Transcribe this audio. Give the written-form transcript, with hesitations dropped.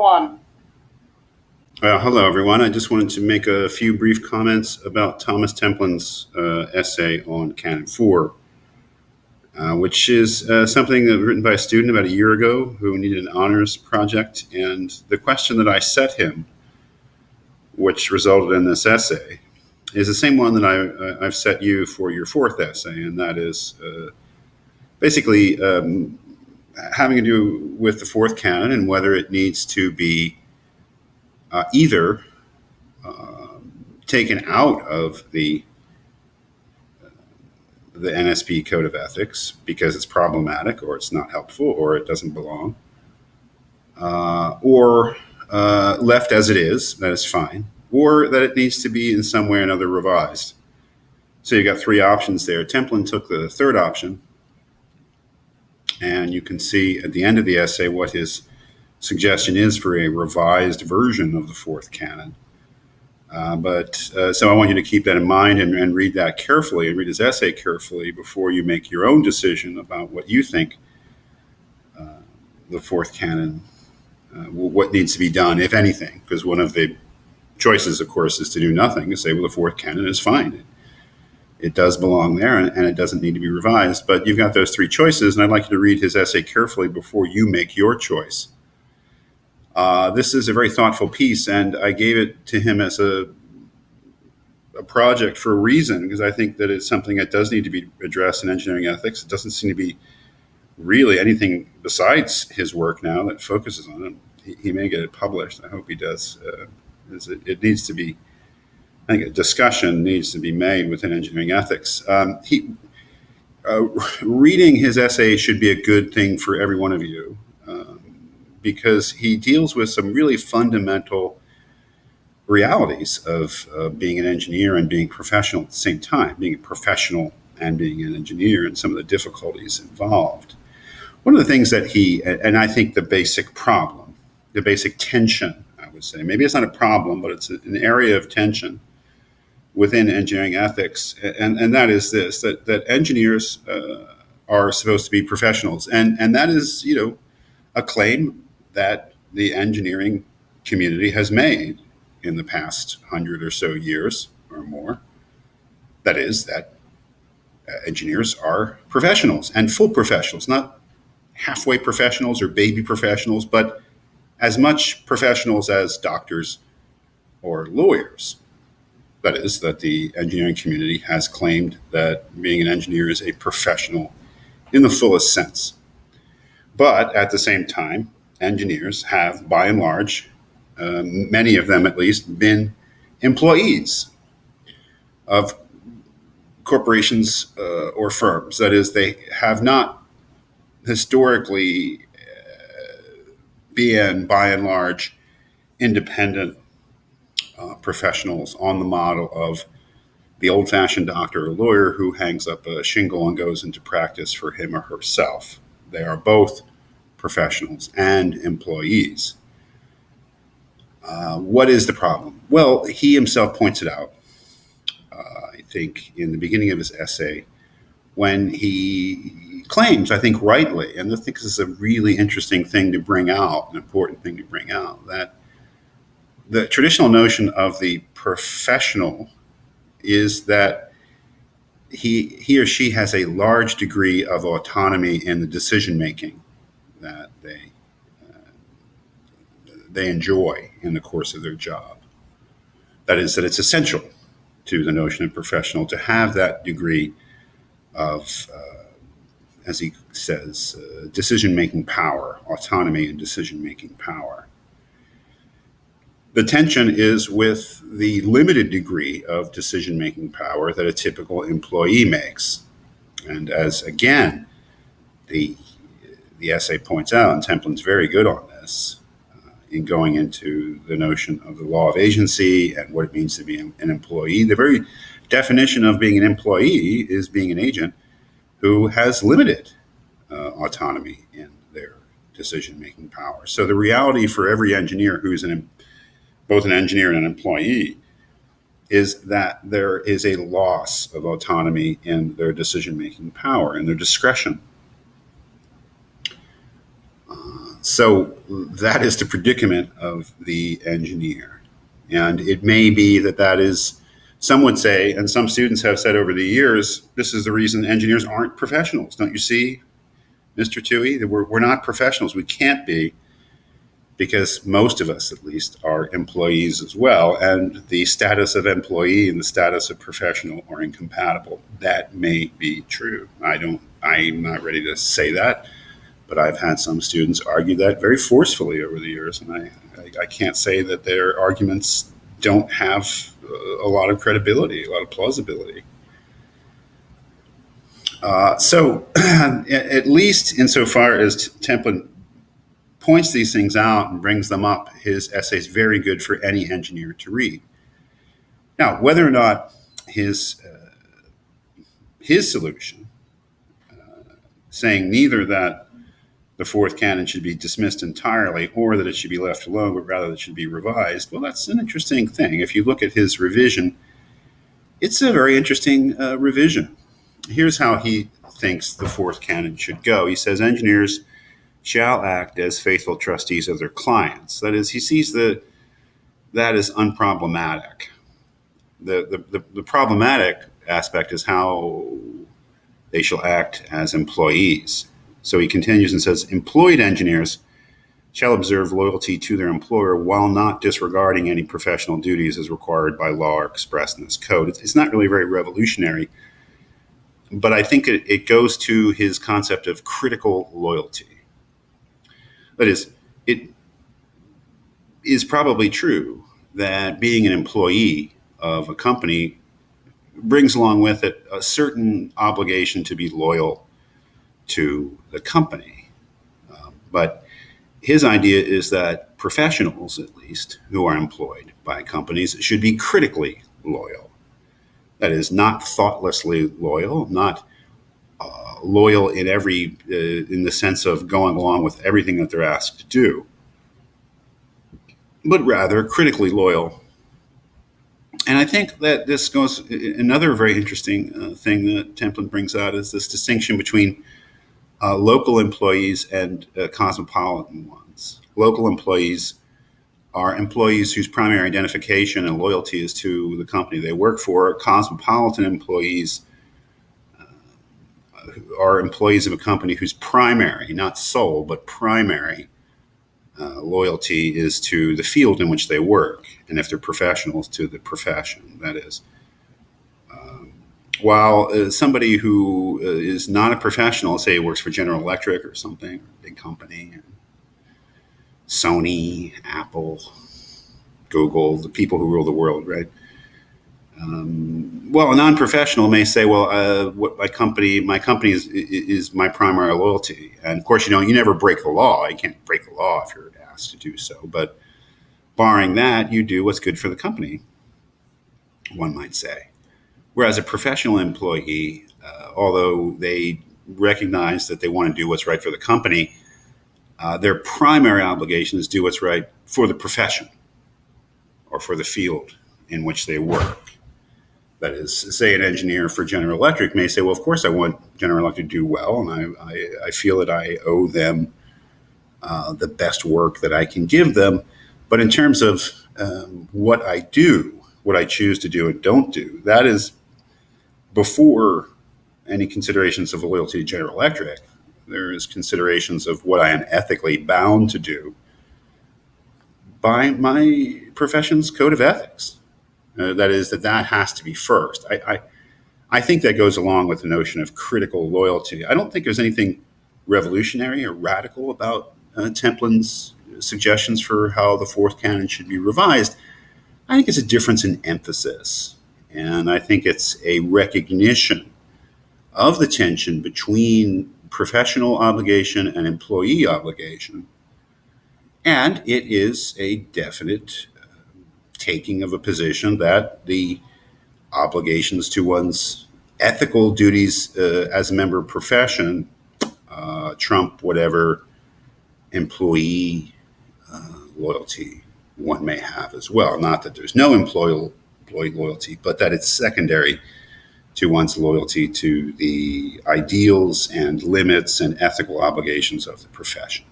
One. Hello, everyone. I just wanted to make a few brief comments about Thomas Templin's essay on Canon 4, which is something written by a student about a year ago who needed an honors project. And the question that I set him, which resulted in this essay, is the same one that I've set you for your fourth essay, and that is basically having to do with the fourth canon and whether it needs to be either taken out of the NSP Code of Ethics because it's problematic or it's not helpful or it doesn't belong, or left as it is, that is fine, or that it needs to be in some way or another revised. So you've got three options there. Templin took the third option, and you can see at the end of the essay what his suggestion is for a revised version of the fourth canon. So I want you to keep that in mind and read that carefully and read his essay carefully before you make your own decision about what you think the fourth canon, what needs to be done, if anything. Because one of the choices, of course, is to do nothing, to say, well, the fourth canon is fine. It does belong there and it doesn't need to be revised. But you've got those three choices, and I'd like you to read his essay carefully before you make your choice. This is a very thoughtful piece, and I gave it to him as a project for a reason, because I think that it's something that does need to be addressed in engineering ethics. It doesn't seem to be really anything besides his work now that focuses on it. He may get it published. I hope he does. It needs to be, I think a discussion needs to be made within engineering ethics. Reading his essay should be a good thing for every one of you. Because he deals with some really fundamental realities of being an engineer and being professional at the same time, being a professional and being an engineer, and some of the difficulties involved. One of the things that and I think the basic problem, the basic tension, I would say, maybe it's not a problem, but it's an area of tension within engineering ethics, and that is this, that engineers are supposed to be professionals, and that is, a claim that the engineering community has made in the past 100 or so years or more. That is, that engineers are professionals and full professionals, not halfway professionals or baby professionals, but as much professionals as doctors or lawyers. That is, that the engineering community has claimed that being an engineer is a professional in the fullest sense. But at the same time, engineers have, by and large, many of them at least, been employees of corporations or firms. That is, they have not historically been, by and large, independent professionals on the model of the old-fashioned doctor or lawyer who hangs up a shingle and goes into practice for him or herself. They are both professionals and employees. What is the problem? Well, he himself points it out, I think, in the beginning of his essay, when he claims, I think rightly, and I think this is a really interesting thing to bring out, an important thing to bring out, that the traditional notion of the professional is that he or she has a large degree of autonomy in the decision making that they enjoy in the course of their job. That is, that it's essential to the notion of professional to have that degree of, as he says, decision-making power, autonomy and decision-making power. The tension is with the limited degree of decision-making power that a typical employee makes. And as, again, the essay points out, and Templin's very good on this, in going into the notion of the law of agency and what it means to be an employee. The very definition of being an employee is being an agent who has limited autonomy in their decision-making power. So the reality for every engineer who's both an engineer and an employee is that there is a loss of autonomy in their decision-making power and their discretion. So that is the predicament of the engineer. And it may be that that is, some would say, and some students have said over the years, this is the reason engineers aren't professionals. Don't you see, Mr. Toohey, that we're not professionals. We can't be, because most of us, at least, are employees as well. And the status of employee and the status of professional are incompatible. That may be true. I'm not ready to say that, but I've had some students argue that very forcefully over the years. And I can't say that their arguments don't have a lot of credibility, a lot of plausibility. So at least insofar as Templin points these things out and brings them up, his essay is very good for any engineer to read. Now, whether or not his solution, saying neither that the fourth canon should be dismissed entirely or that it should be left alone, but rather that it should be revised, well, that's an interesting thing. If you look at his revision, it's a very interesting revision. Here's how he thinks the fourth canon should go. He says engineers shall act as faithful trustees of their clients. That is, he sees that as unproblematic. The problematic aspect is how they shall act as employees. So he continues and says, employed engineers shall observe loyalty to their employer while not disregarding any professional duties as required by law or expressed in this code. It's not really very revolutionary, but I think it goes to his concept of critical loyalty. That is, it is probably true that being an employee of a company brings along with it a certain obligation to be loyal to the company. But his idea is that professionals, at least, who are employed by companies should be critically loyal. That is, not thoughtlessly loyal, not loyal in in the sense of going along with everything that they're asked to do, but rather critically loyal. And I think that this goes, another very interesting thing that Templin brings out is this distinction between local employees and cosmopolitan ones. Local employees are employees whose primary identification and loyalty is to the company they work for. Cosmopolitan employees are employees of a company whose primary, not sole, but primary loyalty is to the field in which they work, and if they're professionals, to the profession. That is, while somebody who is not a professional, say works for General Electric or something, a big company, Sony, Apple, Google, the people who rule the world, right? Well, a non-professional may say, well, what my company is my primary loyalty. And of course, you never break the law. You can't break the law if you're asked to do so. But barring that, you do what's good for the company, one might say. Whereas a professional employee, although they recognize that they want to do what's right for the company, their primary obligation is to do what's right for the profession or for the field in which they work. That is, say an engineer for General Electric may say, well, of course I want General Electric to do well, and I feel that I owe them the best work that I can give them. But in terms of what I do, what I choose to do and don't do, that is before any considerations of loyalty to General Electric. There is considerations of what I am ethically bound to do by my profession's code of ethics. That is, that has to be first. I think that goes along with the notion of critical loyalty. I don't think there's anything revolutionary or radical about Templin's suggestions for how the fourth canon should be revised. I think it's a difference in emphasis. And I think it's a recognition of the tension between professional obligation and employee obligation. And it is a definite taking of a position that the obligations to one's ethical duties as a member of profession trump whatever employee loyalty one may have as well. Not that there's no employee loyalty, but that it's secondary to one's loyalty to the ideals and limits and ethical obligations of the profession.